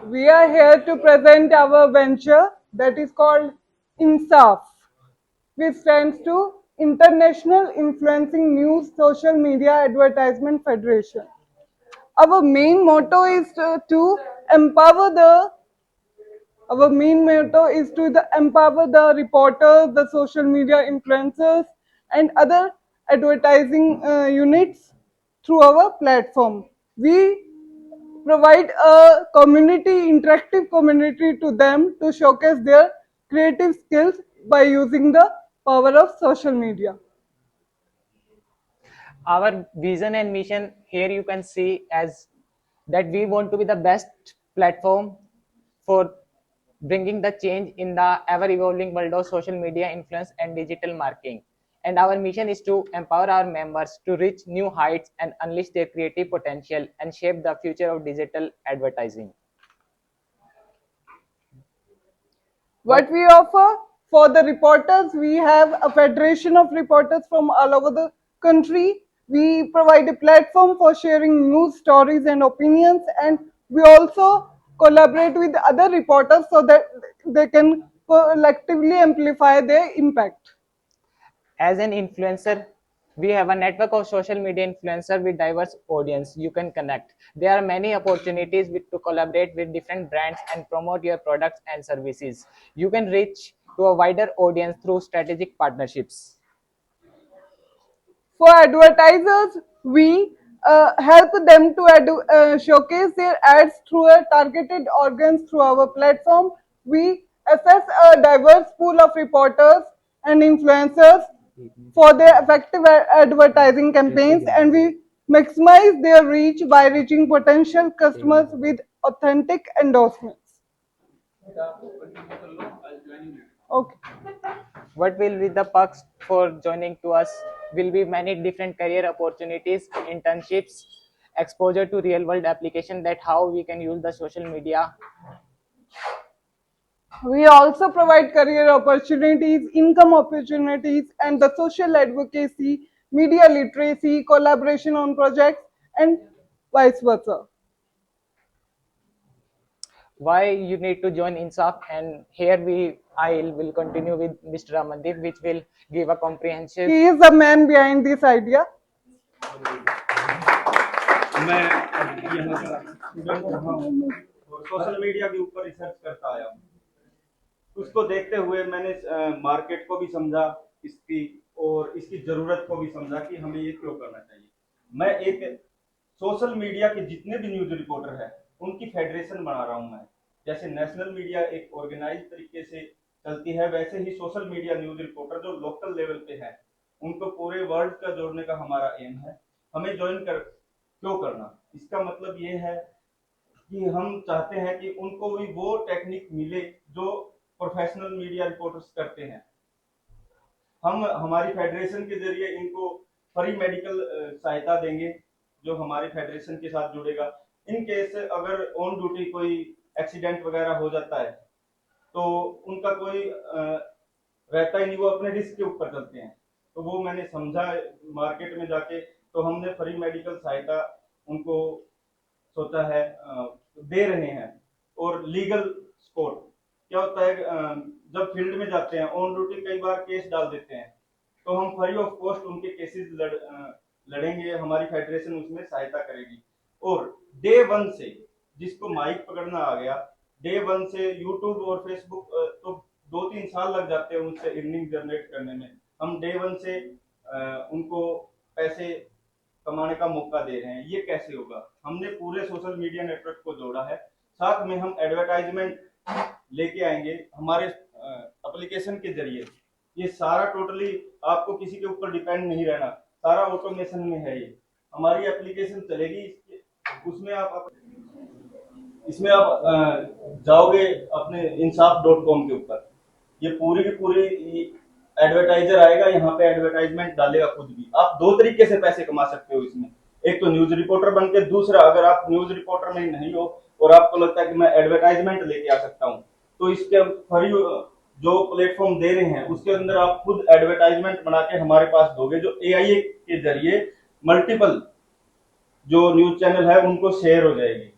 We are here to present our venture that is called INSAF, which stands to International Influencing News Social Media Advertisement Federation. Our main motto is to empower the our main motto is to empower the reporters, the social media influencers, and other advertising units through our platform. We provide a community, interactive community to them to showcase their creative skills by using the power of social media. Our vision and mission here you can see as that we want to be the best platform for bringing the change in the ever evolving world of social media influence and digital marketing, and our mission is to empower our members to reach new heights and unleash their creative potential and shape the future of digital advertising. What we offer for the reporters, we have a federation of reporters from all over the country. We provide a platform for sharing news stories and opinions, and we also collaborate with other reporters so that they can collectively amplify their impact. As an influencer, we have a network of social media influencer with diverse audience you can connect. There are many opportunities to collaborate with different brands and promote your products and services. You can reach to a wider audience through strategic partnerships. For advertisers, we help them to showcase their ads through a targeted audience through our platform. We assess a diverse pool of reporters and influencers for their effective advertising campaigns, and we maximize their reach by reaching potential customers with authentic endorsements. Okay. What will be the perks for joining to us? Will be many different career opportunities, internships, exposure to real world application, that how we can use the social media. We also provide career opportunities, income opportunities, and the social advocacy, media literacy, collaboration on projects, and vice versa. Why you need to join INSAF, and here I will continue with Mr. Amandeep, which will give a comprehensive. He is the man behind this idea. मैं अब यहाँ का student रहा हूँ और social media के ऊपर research करता आया हूँ। उसको देखते हुए मैंने मार्केट को भी समझा इसकी और इसकी ज़रूरत को भी समझा कि हमें ये क्यों करना चाहिए। मैं एक सोशल मीडिया के जितने भी न्यूज़ रिपोर्टर हैं उनकी फेडरेशन बना रहा हूँ मैं। जैसे नेशनल मीडिया एक ऑर्गेनाइज तरीके से चलती है, वैसे ही सोशल मीडिया न्यूज़ रिपोर्टर जो लोकल लेवल पे है उनको पूरे वर्ल्ड का जोड़ने का हमारा एम है। हमें ज्वाइन क्यों करना, इसका मतलब ये है कि हम चाहते हैं कि उनको भी वो टेक्निक मिले जो प्रोफेशनल मीडिया रिपोर्टर्स करते हैं। हम हमारी फेडरेशन के जरिए इनको फ्री मेडिकल सहायता देंगे जो हमारी फेडरेशन के साथ जुड़ेगा। इन केस अगर ऑन ड्यूटी कोई एक्सीडेंट वगैरह हो जाता है तो उनका कोई रहता ही नहीं, वो अपने रिस्क के ऊपर चलते हैं। तो वो मैंने समझा मार्केट में जाके, तो हमने फ्री मेडिकल सहायता उनको सोचा है दे रहे हैं। और लीगल सपोर्ट क्या होता है, जब फील्ड में जाते हैं ऑन ड्यूटी कई बार केस डाल देते हैं, तो हम फ्री ऑफ कॉस्ट उनके केसेस लड़ेंगे, हमारी फेडरेशन उसमें सहायता करेगी। और डे वन से जिसको माइक पकड़ना आ गया, डे वन से यूट्यूब और फेसबुक तो 2-3 साल लग जाते हैं उनसे अर्निंग जनरेट करने में, हम डे वन से उनको पैसे कमाने का मौका दे रहे हैं। ये कैसे होगा, हमने पूरे सोशल मीडिया नेटवर्क को जोड़ा है, साथ में हम एडवर्टाइजमेंट लेके आएंगे हमारे एप्लीकेशन के जरिए। ये सारा टोटली आपको किसी के ऊपर डिपेंड नहीं रहना, सारा ऑटोमेशन में है। ये हमारी एप्लीकेशन चलेगी, उसमें आप इसमें आप जाओगे अपने इंसाफ.com के ऊपर, ये पूरी की पूरी एडवर्टाइजर आएगा, यहाँ पे एडवर्टाइजमेंट डालेगा खुद भी। आप 2 तरीके से पैसे कमा सकते हो इसमें, एक तो न्यूज रिपोर्टर बनके, दूसरा अगर आप न्यूज रिपोर्टर में नहीं हो और आपको लगता है कि मैं एडवर्टाइजमेंट लेके आ सकता हूँ, तो इसके फ्री जो प्लेटफॉर्म दे रहे हैं उसके अंदर आप खुद एडवर्टाइजमेंट बना के हमारे पास दोगे, जो AI के जरिए मल्टीपल जो न्यूज चैनल है उनको शेयर हो जाएगी।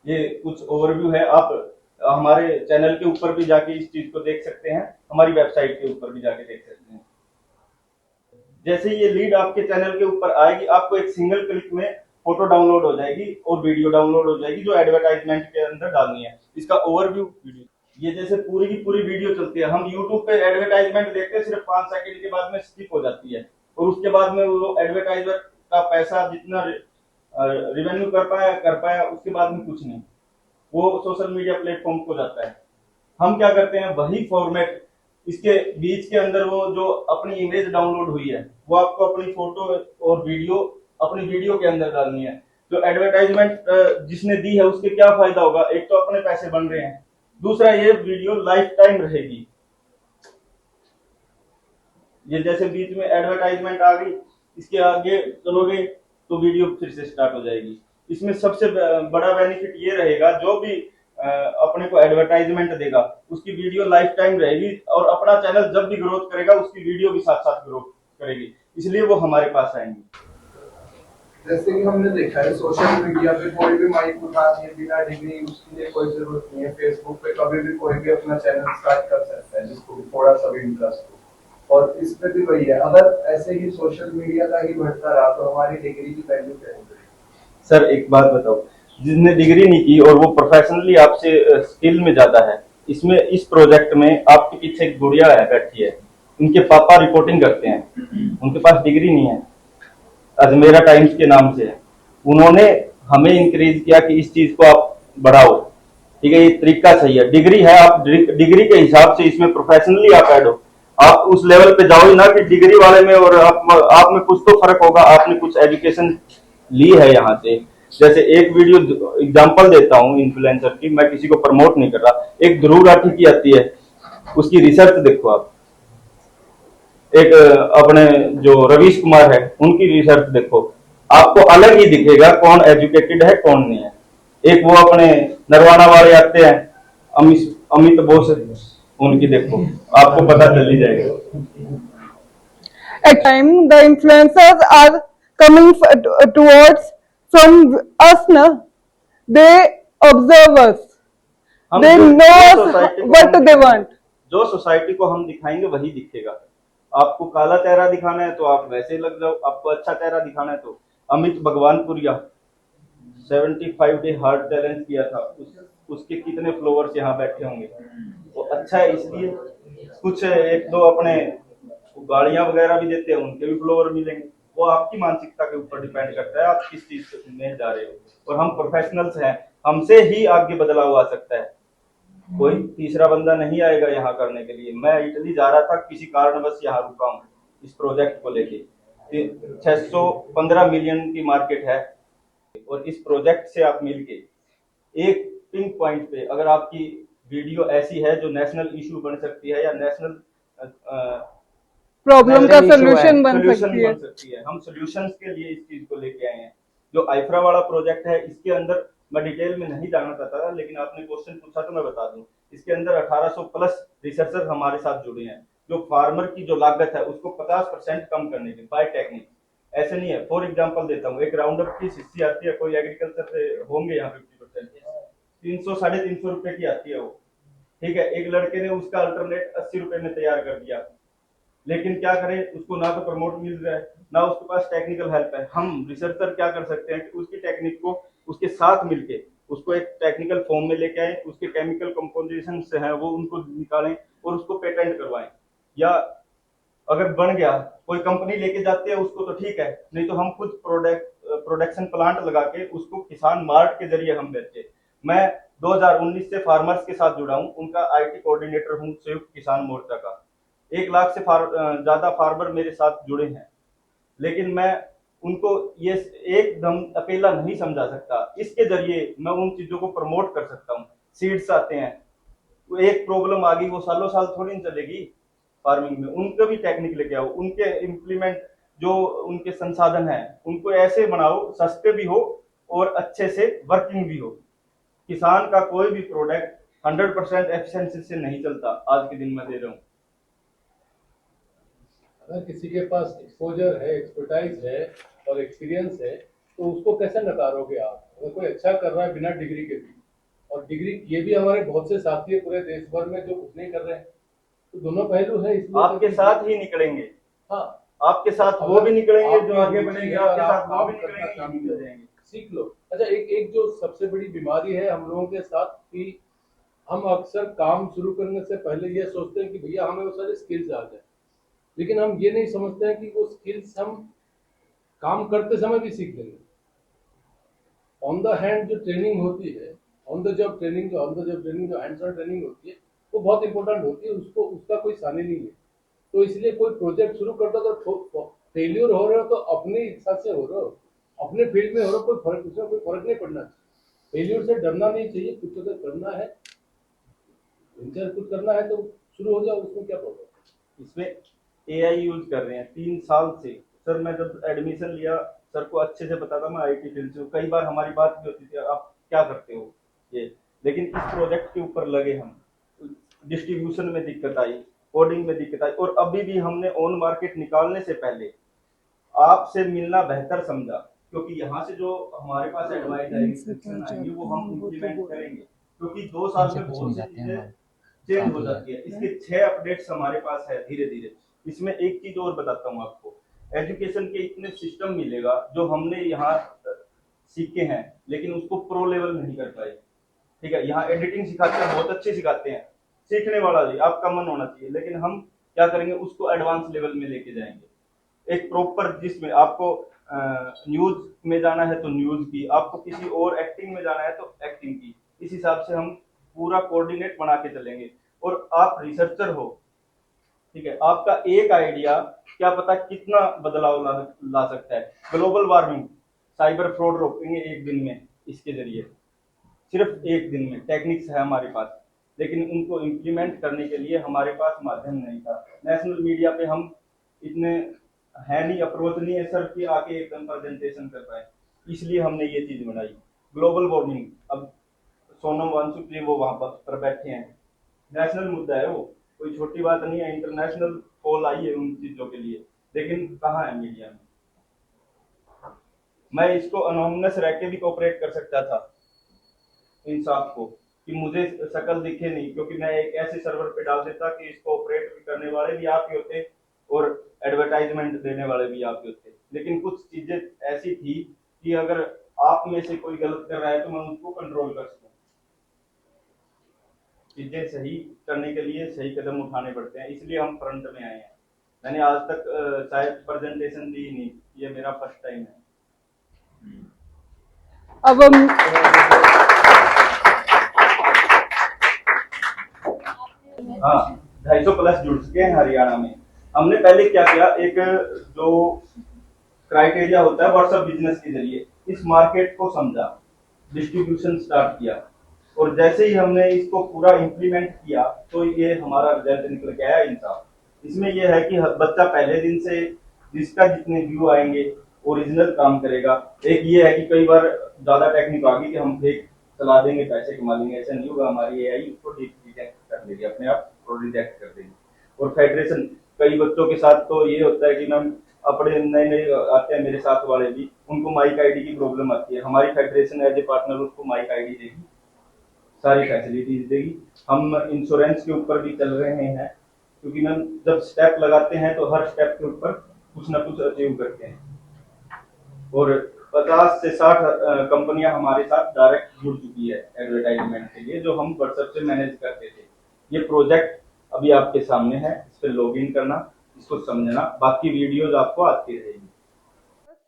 ये कुछ ओवरव्यू है। आप हमारे चैनल के ऊपर भी जाके इस चीज को देख सकते हैं, हमारी वेबसाइट के ऊपर भी जाके देख सकते हैं। जैसे ये लीड आपके चैनल के ऊपर आएगी, आपको एक सिंगल क्लिक में फोटो डाउनलोड हो जाएगी और वीडियो डाउनलोड हो जाएगी जो एडवर्टाइजमेंट के अंदर डालनी है। इसका ओवरव्यू वीडियो, ये जैसे पूरी की पूरी वीडियो चलती है। हम यूट्यूब पे एडवर्टाइजमेंट देखते हैं, सिर्फ 5 सेकंड के बाद में स्किप हो जाती है और उसके बाद में वो एडवर्टाइजर का पैसा जितना रिवेन्यू कर पाया उसके बाद में कुछ नहीं, वो सोशल मीडिया प्लेटफॉर्म को जाता है। हम क्या करते हैं, वही फॉर्मेट इसके बीच के अंदर वो जो अपनी इमेज डाउनलोड हुई है वो आपको अपनी फोटो और वीडियो अपनी वीडियो के अंदर डालनी है। जो एडवर्टाइजमेंट जिसने दी है उसके क्या फायदा होगा, एक तो अपने पैसे बन रहे हैं, दूसरा ये वीडियो लाइफ टाइम रहेगी। ये जैसे बीच में एडवर्टाइजमेंट आ गई, इसके आगे चलोगे तो वीडियो फिर से स्टार्ट हो जाएगी। इसमें सबसे बड़ा बेनिफिट ये रहेगा, जो भी अपने को एडवर्टाइजमेंट देगा उसकी वीडियो लाइफ टाइम रहेगी और अपना चैनल जब भी ग्रोथ करेगा उसकी वीडियो भी साथ साथ ग्रोथ करेगी, इसलिए वो हमारे पास आएंगे। जैसे कि हमने देखा है सोशल मीडिया पे कोई भी माइक उठा के बिना डिग्री उसके लिए कोई जरूरत नहीं है। फेसबुक पे कभी भी कोई भी अपना चैनल स्टार्ट कर सकता है जिसको भी थोड़ा सा भी इंटरेस्ट हो। और इस पे भी वही है, अगर ऐसे ही सोशल मीडिया का ही बढ़ता रहा तो हमारी डिग्री की वैल्यू क्या होगी? सर एक बात बताओ, जिसने डिग्री नहीं की और वो प्रोफेशनली आपसे स्किल में ज्यादा है, इसमें इस प्रोजेक्ट में आपके पीछे एक गुड़िया है बैठी है, उनके पापा रिपोर्टिंग करते हैं, उनके पास डिग्री नहीं है, अजमेरा टाइम्स के नाम से है। उन्होंने हमें इंकरेज किया कि इस चीज को आप बढ़ाओ, ठीक है, ये तरीका सही है। डिग्री है, आप डिग्री के हिसाब से इसमें प्रोफेशनली आप ऐड हो, आप उस लेवल पे जाओ ही ना कि डिग्री वाले में और आप में कुछ तो फर्क होगा, आपने कुछ एजुकेशन ली है यहाँ से। जैसे एक वीडियो एग्जांपल देता हूँ इन्फ्लुएंसर की, मैं किसी को प्रमोट नहीं कर रहा, एक ध्रुव राठी की आती है, उसकी रिसर्च देखो आप। एक अपने जो रवीश कुमार है उनकी रिसर्च देखो, आपको अलग ही दिखेगा कौन एजुकेटेड है कौन नहीं है। एक वो अपने नरवाना वाले आते हैं, अमित बोस, उनकी देखो, आपको पता चल ही जाएगा। At time the influencers are coming towards from us, na? They observe us. हम They जो know सोसाइटी को what हम they दिखाएंगे, want. जो सोसाइटी को हम दिखाएंगे वही दिखेगा। आपको काला चेहरा दिखाना है तो आप वैसे लग जाओ, आपको अच्छा चेहरा दिखाना है तो Amit Bhagwanpuria 75 day hard challenge किया था, उसके कितने फ्लोवर्स यहाँ बैठे होंगे, वो अच्छा है इसलिए। कुछ एक दो अपने गाड़ियां वगैरह भी देते हैं, उनके भी फ्लोवर मिलेंगे। वो आपकी मानसिकता के ऊपर डिपेंड करता है आप किस चीज में जा रहे हो। और हम प्रोफेशनल्स हैं, हमसे ही आगे बदलाव आ सकता है, कोई तीसरा बंदा नहीं आएगा यहाँ करने के लिए। मैं इटली जा रहा था, किसी कारणवश यहाँ रुका हूँ इस प्रोजेक्ट को लेके। 615 मिलियन की मार्केट है और इस प्रोजेक्ट से आप मिलके एक पिंक पॉइंट पे अगर आपकी वीडियो ऐसी है जो नेशनल इशू बन सकती है या नेशनल प्रॉब्लम का issue है, सोल्यूशन बन सोल्यूशन सकती है। बन सकती है। हम सोल्यूशंस के लिए इस चीज को लेके आए हैं। जो आइफ्रा वाला प्रोजेक्ट है, इसके अंदर मैं डिटेल में नहीं जानना चाहता था, लेकिन आपने क्वेश्चन पूछा तो मैं बता दूं। इसके अंदर 1800 प्लस रिसर्चर हमारे साथ जुड़े हैं, जो फार्मर की जो लागत है उसको 50% कम करने की बाय टेक्निक। ऐसे नहीं है, फॉर एग्जांपल देता हूँ, एक राउंड अप की शीशी आती है, कोई एग्रीकल्चर से होंगे यहाँ 50%, 300 350 रुपए की आती है वो, ठीक है। एक लड़के ने उसका अल्टरनेट 80 रुपए में तैयार कर दिया, लेकिन क्या करें, उसको ना तो प्रमोट मिल रहा है ना उसके पास टेक्निकल हेल्प है। हम रिसर्चर क्या कर सकते हैं कि उसकी टेक्निक को उसके साथ मिलके उसको एक टेक्निकल फॉर्म में लेके आए, उसके केमिकल कंपोजिशन से है वो उनको निकालें और उसको पेटेंट करवाएं। या अगर बन गया, कोई कंपनी लेके जाती है उसको तो ठीक है, नहीं तो हम खुद प्रोडक्शन प्लांट लगा के उसको किसान मार्ट के जरिए हम बेचे। मैं 2019 से फार्मर्स के साथ जुड़ा हूँ, उनका आईटी कोऑर्डिनेटर हूँ संयुक्त किसान मोर्चा का। 1 लाख से ज्यादा फार्मर मेरे साथ जुड़े हैं, लेकिन मैं उनको ये एकदम अकेला नहीं समझा सकता। इसके जरिए मैं उन चीजों को प्रमोट कर सकता हूँ। सीड्स आते हैं, वो एक प्रॉब्लम आ गई, वो सालों साल थोड़ी नहीं चलेगी फार्मिंग में। उनको भी टेक्निक लेके आओ, उनके इम्प्लीमेंट जो उनके संसाधन हैं उनको ऐसे बनाओ सस्ते भी हो और अच्छे से वर्किंग भी हो। किसान का कोई भी प्रोडक्ट 100% एफिशिएंसी से नहीं चलता, आज के दिन में दे रहा हूँ। अगर किसी के पास एक्सपोजर है, एक्सपर्टाइज है और एक्सपीरियंस है तो उसको कैसे नकारोगे आप? अगर कोई अच्छा कर रहा है बिना डिग्री के भी और डिग्री ये भी हमारे बहुत से साथी है पूरे देश भर में जो कुछ नहीं कर रहे हैं, तो दोनों पहलू है इसलिए आपके साथ ही निकलेंगे, हाँ आपके साथ वो भी निकलेंगे जो आगे रुचि बढ़ेंगे, है आपके और साथ आप वो भी काम करना निकलेंगे, चाहते निकल हो, जाएंगे। सीख लो। अच्छा, एक एक जो सबसे बड़ी बीमारी है हम लोगों के साथ कि हम अक्सर काम शुरू करने से पहले ये सोचते हैं कि भैया हमें वो सारे स्किल्स आ जाए, लेकिन हम ये नहीं समझते हैं कि वो स्किल्स हम काम करते समय भी सीख लेंगे। ऑन द हैंड जो ट्रेनिंग होती है, ऑन द जॉब ट्रेनिंग जो हैंड्स ऑन ट्रेनिंग होती है, वो बहुत इंपॉर्टेंट होती है, उसको उसका कोई सानी नहीं है। तो इसलिए कोई प्रोजेक्ट शुरू करता तो फेल्योर हो रहे हो तो अपनी इच्छा से हो रहे हो, अपने फील्ड में हो रहे हो, कोई फर्क उसमें कोई फर्क नहीं पड़ना चाहिए। फेल्योर से डरना नहीं चाहिए, कुछ अगर करना है, वेंचर कुछ करना है तो शुरू हो जाओ, उसमें क्या प्रॉब्लम। इसमें एआई यूज कर रहे हैं 3 साल से। सर मैं जब एडमिशन लिया, सर को अच्छे से पता था मैं आईटी फील्ड से हूँ, कई बार हमारी बात भी होती थी आप क्या करते हो ये, लेकिन इस प्रोजेक्ट के ऊपर लगे हम, डिस्ट्रीब्यूशन में दिक्कत आई, कोडिंग में दिक्कत आई, और अभी भी हमने ऑन मार्केट निकालने से पहले आपसे मिलना बेहतर समझा, क्योंकि यहाँ से जो हमारे पास एडवाइस आएगी, शिक्षण आएंगे, वो हम इम्प्लीमेंट करेंगे, क्योंकि 2 साल में बहुत सी चीजें चेंज हो जाती है। इसके 6 अपडेट्स हमारे पास है धीरे धीरे। इसमें एक चीज और बताता हूँ आपको, एजुकेशन के इतने सिस्टम मिलेगा जो हमने यहाँ सीखे हैं, लेकिन उसको प्रो लेवल नहीं कर पाए। ठीक है, यहाँ एडिटिंग सिखाते हैं, बहुत अच्छे सिखाते हैं, सीखने वाला भी आपका मन होना चाहिए, लेकिन हम क्या करेंगे, उसको एडवांस लेवल में लेके जाएंगे। एक प्रॉपर, जिसमें आपको न्यूज में जाना है तो न्यूज की, आपको किसी और एक्टिंग में जाना है तो एक्टिंग की, इस हिसाब से हम पूरा कोऑर्डिनेट बना के चलेंगे। और आप रिसर्चर हो, ठीक है, आपका एक आइडिया क्या पता कितना बदलाव ला सकता है। ग्लोबल वार्मिंग, साइबर फ्रॉड रोकेंगे एक दिन में इसके जरिए, सिर्फ एक दिन में टेक्निक्स है हमारे पास, लेकिन उनको इम्प्लीमेंट करने के लिए हमारे पास माध्यम नहीं था। नेशनल मीडिया पे हम इतने है नहीं, अप्रोच नहीं है सर कि आके एकदम प्रेजेंटेशन कर पाए, इसलिए हमने ये चीज बनाई। ग्लोबल वार्मिंग, अब सोनम वांगचुक वो वहां पर बैठे हैं, नेशनल मुद्दा है वो, कोई छोटी बात नहीं है, इंटरनेशनल कॉल आई है उन चीजों के लिए, लेकिन कहाँ है मीडिया में। मैं इसको अनोनिमस रह के भी कोऑपरेट कर सकता था इंसाफ को, कि मुझे शक्ल दिखे नहीं, क्योंकि मैं एक ऐसे सर्वर पे डाल देता कि इसको ऑपरेट भी करने वाले भी आप ही होते और एडवर्टाइजमेंट देने वाले भी आप ही होते। लेकिन कुछ चीजें ऐसी थी कि अगर आप में से कोई गलत कर रहा है तो मैं उसको कंट्रोल कर सकूं। चीजें सही करने के लिए सही कदम उठाने पड़ते हैं, इसलिए हम फ्रंट में आए हैं। मैंने आज तक शायद प्रेजेंटेशन दी नहीं, ये मेरा फर्स्ट टाइम है। अब हम हाँ, 250 प्लस जुड़ चुके हैं हरियाणा में। हमने पहले क्या किया, एक जो क्राइटेरिया होता है व्हाट्सएप बिजनेस के जरिए इस मार्केट को समझा, डिस्ट्रीब्यूशन स्टार्ट किया, और जैसे ही हमने इसको पूरा इंप्लीमेंट किया तो ये हमारा रिजल्ट निकल के आया इंसाफ। इसमें यह है कि बच्चा पहले दिन से जिसका जितने व्यू आएंगे ओरिजिनल काम करेगा। एक ये है कि कई बार ज्यादा टेक्निक आ गई कि हम फेक चला देंगे पैसे कमा लेंगे, ऐसा नहीं होगा, हमारी एआई उसको डिटेक्ट कर देगी अपने आप और रिजेक्ट कर देगी। और फेडरेशन, कई बच्चों के साथ तो ये होता है कि मैम अपने नए नए आते हैं मेरे साथ वाले भी, उनको माइक आईडी की प्रॉब्लम आती है, हमारी फेडरेशन एज ए पार्टनर उसको माइक आईडी देगी, सारी फैसिलिटीज देगी। हम इंश्योरेंस के ऊपर भी चल रहे हैं, क्योंकि मैम जब स्टेप लगाते हैं तो हर स्टेप के ऊपर कुछ ना कुछ अचीव करते हैं। और 50 से 60 कंपनियां हमारे साथ डायरेक्ट जुड़ चुकी है एडवर्टाइजमेंट के लिए, जो हम व्हाट्सएप से मैनेज करते थे। ये प्रोजेक्ट अभी आपके सामने है, इस पर लॉग इन करना, इसको समझना, बाकी वीडियोज आपको आती रहेगी।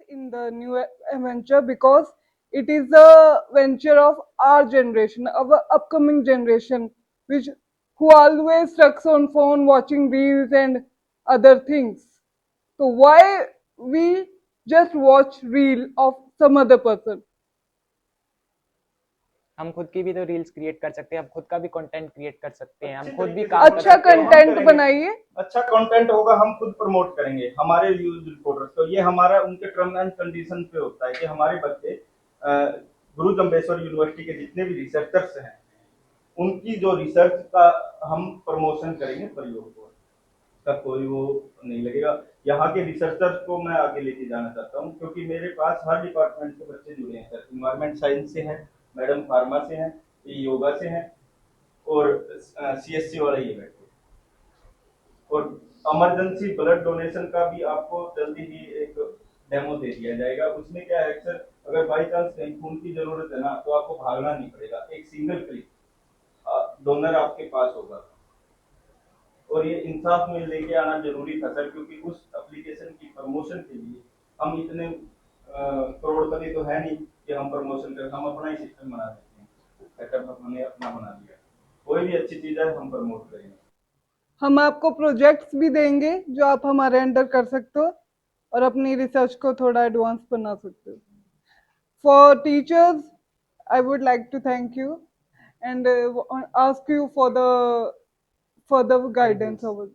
in the new venture because it is a venture of our generation, our upcoming generation, which who always stuck on phone watching reels and other things. So why we just watch reel of some other person? हम खुद की भी तो reels create कर सकते हैं, हम खुद का भी कंटेंट क्रिएट कर सकते हैं, हम खुद भी काम कर अच्छा सकते हैं। कंटेंट बनाइए, अच्छा कंटेंट होगा, हम खुद प्रमोट करेंगे हमारे न्यूज रिपोर्टर्स को। ये हमारा उनके टर्म एंड कंडीशन पे होता है कि हमारे बच्चे गुरु जम्बेश्वर यूनिवर्सिटी के जितने भी रिसर्चर्स हैं उनकी जो रिसर्च का हम प्रमोशन करेंगे, प्रयोग को का कोई वो नहीं लगेगा। यहाँ के रिसर्चर्स को मैं आगे लेके जाना चाहता हूँ, क्योंकि मेरे पास हर डिपार्टमेंट के बच्चे जुड़े हैं सर। इन्वायरमेंट साइंस से हैं, मैडम फार्मा से हैं, ये योगा से हैं और CSC वाला ये बैठे। और इमरजेंसी ब्लड डोनेशन का भी आपको जल्दी ही एक डेमो दे दिया जाएगा। उसमें क्या है, अक्सर अगर बाई चांस कहीं खून की जरूरत है ना, तो आपको भागना नहीं पड़ेगा, एक सिंगल क्लिक डोनर आपके पास होगा। और ये इंसाफ में लेके आना जरूरी था सर, क्योंकि उस एप्लीकेशन की प्रमोशन के लिए हम इतने करोड़पति तो है नहीं कि हम प्रमोशन करें, हम अपना ही सिस्टम बना देते हैं, सेटअप हमने अपना बना दिया। कोई भी अच्छी चीज है हम प्रमोट करेंगे। हम आपको प्रोजेक्ट्स भी देंगे जो आप हमारे अंडर कर सकते हो और अपनी रिसर्च को थोड़ा एडवांस बना सकते हो। For teachers, I would like to thank you and ask you for the further guidance over